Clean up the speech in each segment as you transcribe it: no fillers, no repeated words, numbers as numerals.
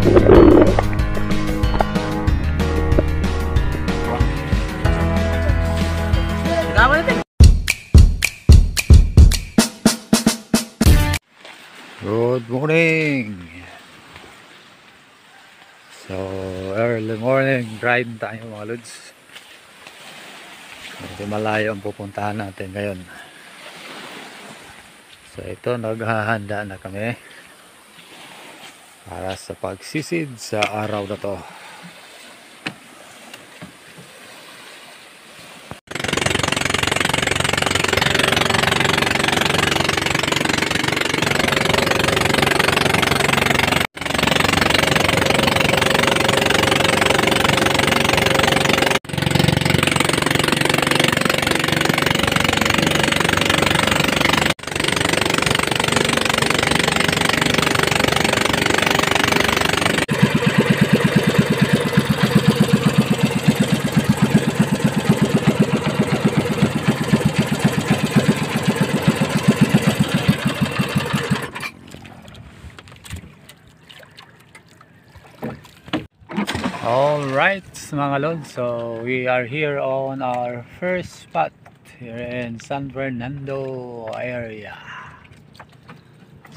Good morning. So early morning drive tayo mga lods. Medyo malayo ang pupuntahan natin ngayon. So ito, naghahanda na kami para sa pagsisid sa araw na to. Alright mga lods, so we are here on our first spot here in San Fernando area.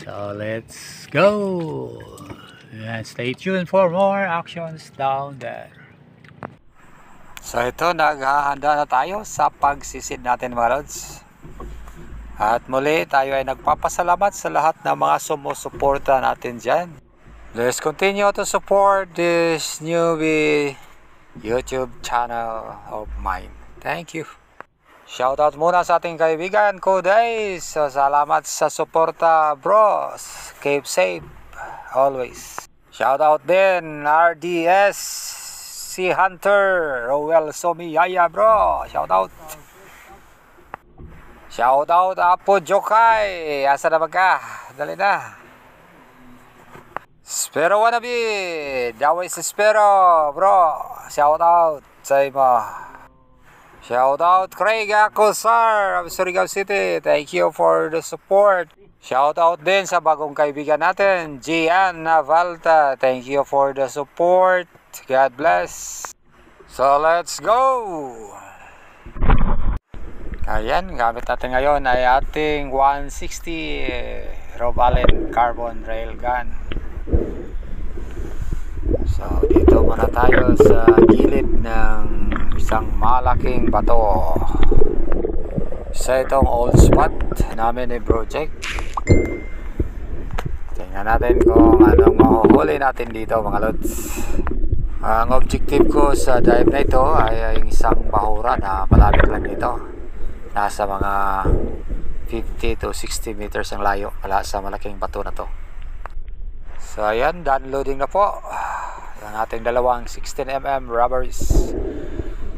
So let's go and stay tuned for more actions down there. So ito, naghahanda na tayo sa pagsisid natin mga lods. At muli tayo ay nagpapasalamat sa lahat ng mga sumusuporta natin dyan. Let's continue to support this newbie YouTube channel of mine. Thank you. Shoutout muna sa ating kaibigan Kodays. So, salamat sa suporta bros. Keep safe always. Shoutout din RDS, si Hunter, Rowell Somiyaya bro. Shoutout. Shoutout Apo Jokay. Asa na ba ka? Dali na. Spero wannabe, Daway sa Spero, bro. Shout out sa imo. Shout out Craig Acosar of Surigao City. Thank you for the support. Shout out din sa bagong kaibigan natin, Gian Navalta. Thank you for the support. God bless. So let's go. Ayan, gamit natin ngayon ay ating 160 Robalin Carbon Railgun. So dito muna tayo sa gilid ng isang malaking bato. Sa itong old spot namin ni Project. Tingnan natin kung anong mahuhuli natin dito mga lods. Ang objective ko sa dive na ito ay isang bahura na malapit lang dito. Nasa mga 50 to 60 meters ang layo mula sa malaking bato na to. So ayan, done loading na po ang ating dalawang 16mm rubbers.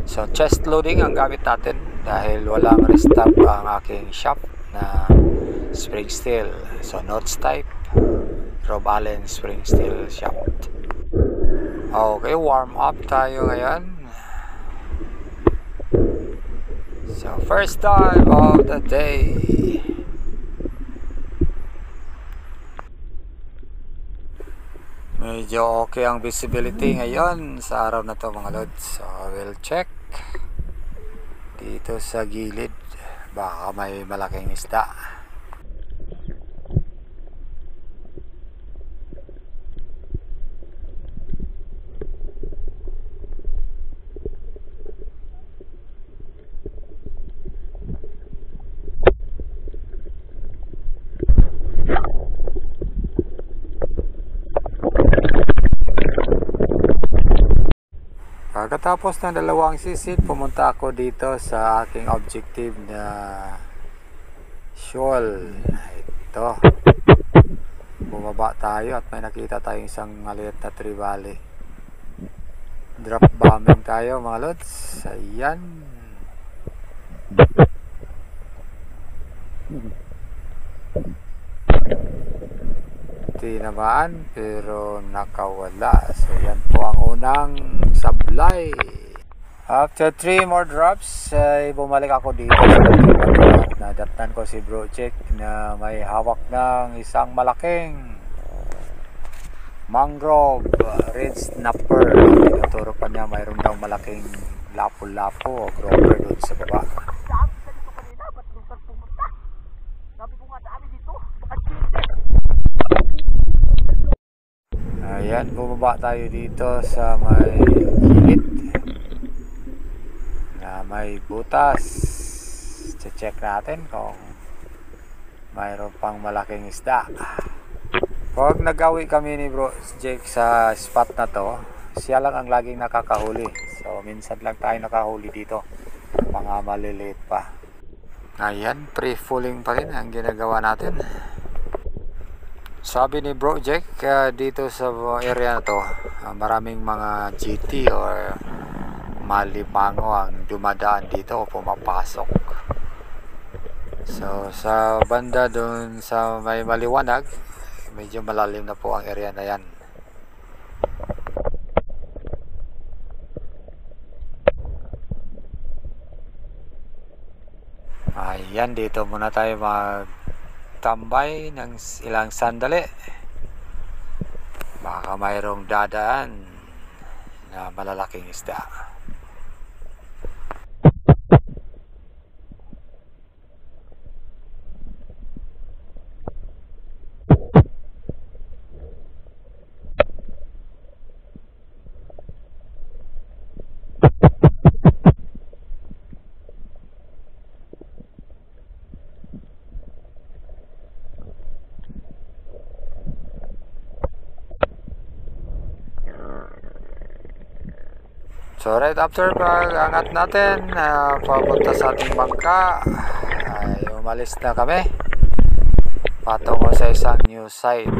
So chest loading ang gamit natin dahil walang restop ang aking shaft na spring steel. So notch type Rob Allen spring steel shaft. Okay, warm up tayo ngayon. So first dive of the day. Medyo okay ang visibility ngayon sa araw na to mga lods. So we'll check dito sa gilid, baka may malaking isda. Pagkatapos ng dalawang sisid, pumunta ako dito sa aking objective na shoal. Ito. Bumaba tayo at may nakita tayong isang maliit na trevally. Drop bombing tayo mga lods. Ayan. Tinamaan pero nakawala. So yan po ang unang sablay. After 3 more drops ay bumalik ako dito sa at nadatnan ko si Project na may hawak ng isang malaking mangrove red snapper. Tinuturo pa niya mayroon daw malaking lapo-lapo o grouper doon sa baba. Ayan, bumaba tayo dito sa may gilid na may butas. Check natin kung mayroon pang malaking isda. Pag nagawi kami ni Bro Jake sa spot na to, siya lang ang laging nakakahuli. So minsan lang tayo nakahuli dito, mga maliliit pa. Ayan, pre-fulling pa rin ang ginagawa natin. Sabi ni Bro Jake, dito sa area na to, maraming mga GT or malimango ang dumadaan dito o pumapasok. So sa banda doon sa may maliwanag, medyo malalim na po ang area na yan. Ayan, dito muna tayo magtambay ng ilang sandali. Baka mayroong dadaan na malalaking isda. So right after pag-angat natin papunta sa ating bangka, ay umalis na kami patungo sa isang new site.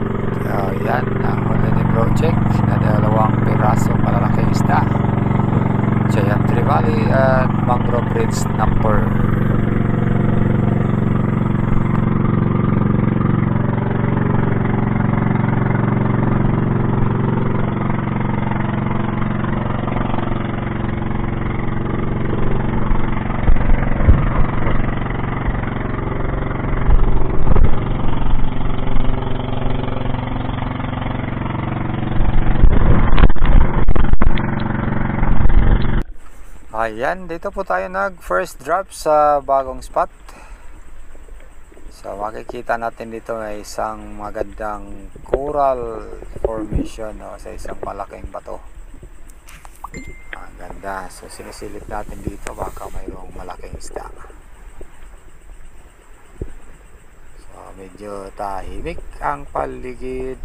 Yan ang huli ni Bro Jake na 2 pirasong malalaking isda, Giant Trevally at mangrove red snapper. Ayan, dito po tayo nag first drop sa bagong spot. So makikita natin dito may isang magandang coral formation, no, sa isang malaking bato. Ang ganda. So sinisilip natin dito, baka mayroong malaking isda. So medyo tahimik ang paligid.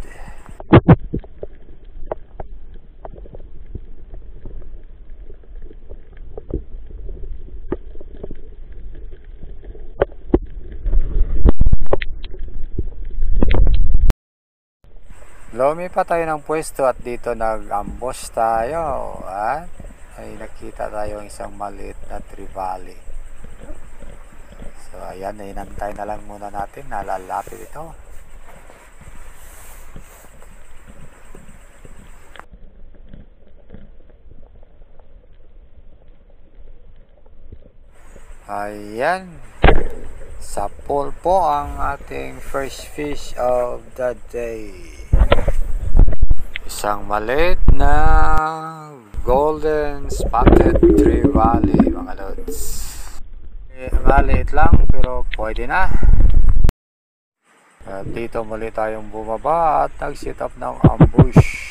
Lumipat tayo ng pwesto at dito nag-ambush tayo at ay nakita tayo ng isang maliit na trevally. So ayan, inantay na lang muna natin, nalalapit ito. Ayan, sa pool po ang ating first fish of the day. Isang maliit na golden spotted trevally, mga lods. Maliit lang pero pwede na. At dito muli tayong bumaba at nag-set up ng ambush.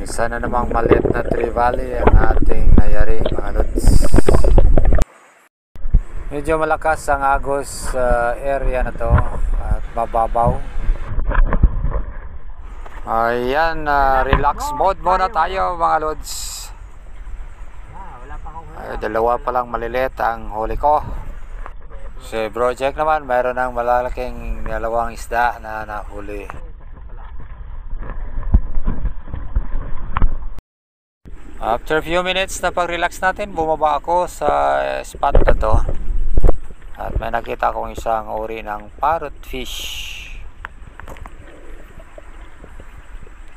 Isa na namang maliit na trevally ang ating nayari, mga lods. Medyo malakas ang agos area na to at mababaw. Ayan, relax mode muna tayo, mga lods. Ay, 2 pa lang maliliit ang huli ko. Si Bro Jake naman mayroon ng malalaking 2 isda na nahuli. After few minutes na pag-relax natin, bumaba ako sa spot na to at may nakita akong isang uri ng parrot fish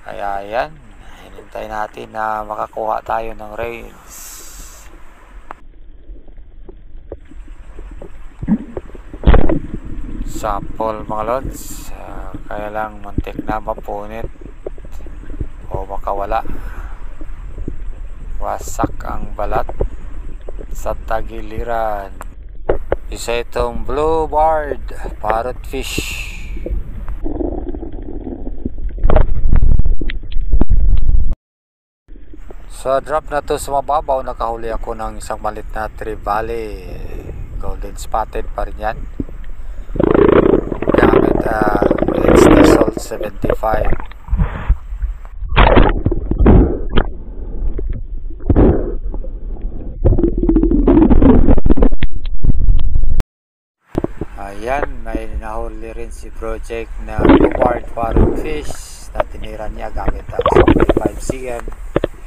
Kaya yan, hinintay natin na makakuha tayo ng rains. Sample mga lods, kaya lang muntik na mapunit o makawala. Wasak ang balat sa tagiliran. Isa itong blue barred parrotfish. Sa drop na to sa mababaw, nakahuli ako ng isang malit na trevally. Golden spotted pa rin yan. Gamit it's the Salt 75. Ayan, may nahuli rin si Project na blue barred parrotfish na tinira niya gamit ang 75 cm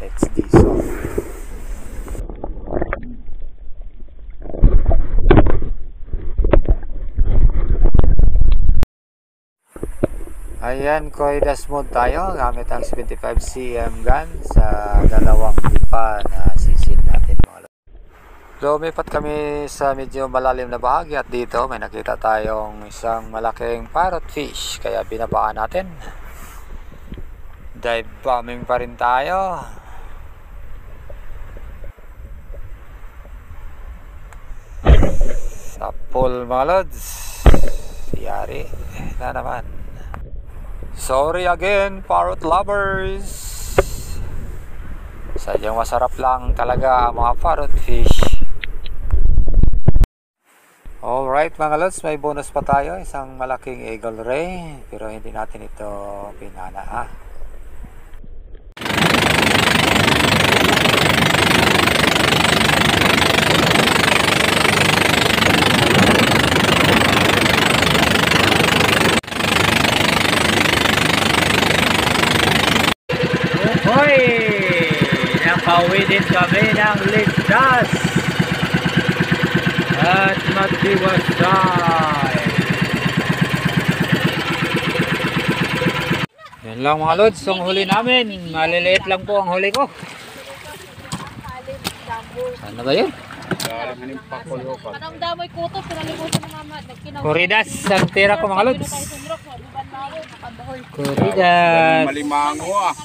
HD salt. Ayan, Koidas mode tayo gamit ang 75 cm gun sa dalawang lipa na sisid natin mga lods. Lumipat kami sa medyo malalim na bahagi at dito may nakita tayong isang malaking parrotfish kaya binabaan natin. Dive bombing pa rin tayo. Sa pool mga lods, yari na naman. Sorry again parrot lovers. Sadyang masarap lang talaga ang mga parrotfish. Alright mga lods, may bonus pa tayo, isang malaking eagle ray, pero hindi natin ito pinana Hoy! Nakauwi din kami ng ligtas at magdiwasay. Yan lang mga lods, ang huli namin. Maliliit lang po ang huli ko. Ano ba yun? Anong damoy kuto, pinalimutan ng mama. Kuridas ang tira ko mga lods. Kuridas. Malimango ah.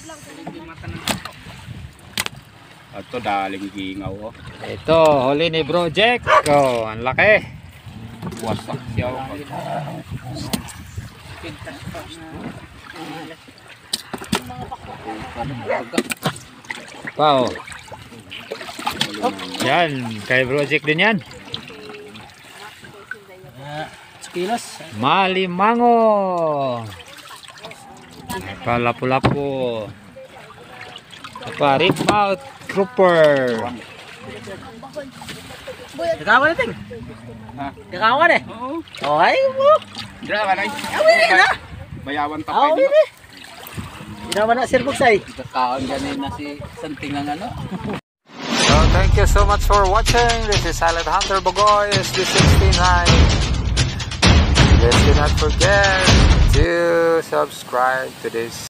Ito daling gingaw oh. Ito, huli ni Project. Oh, ang laki. Wasak siya. Wow. Yan, kay Project din yan. Kilos. Malimango. Palapu-lapu. Red mouth grouper. Kakawan natin. Kakawan eh. Oo. Okay mo. Dira ba nay? Bayawan ta pa Awin dito. eh. Hindi naman na Sir Bugsay. Kakaon ganin na si Santing ang ano. So thank you so much for watching. This is Silent Hunter Bogoy SB69. Please do not forget to subscribe to this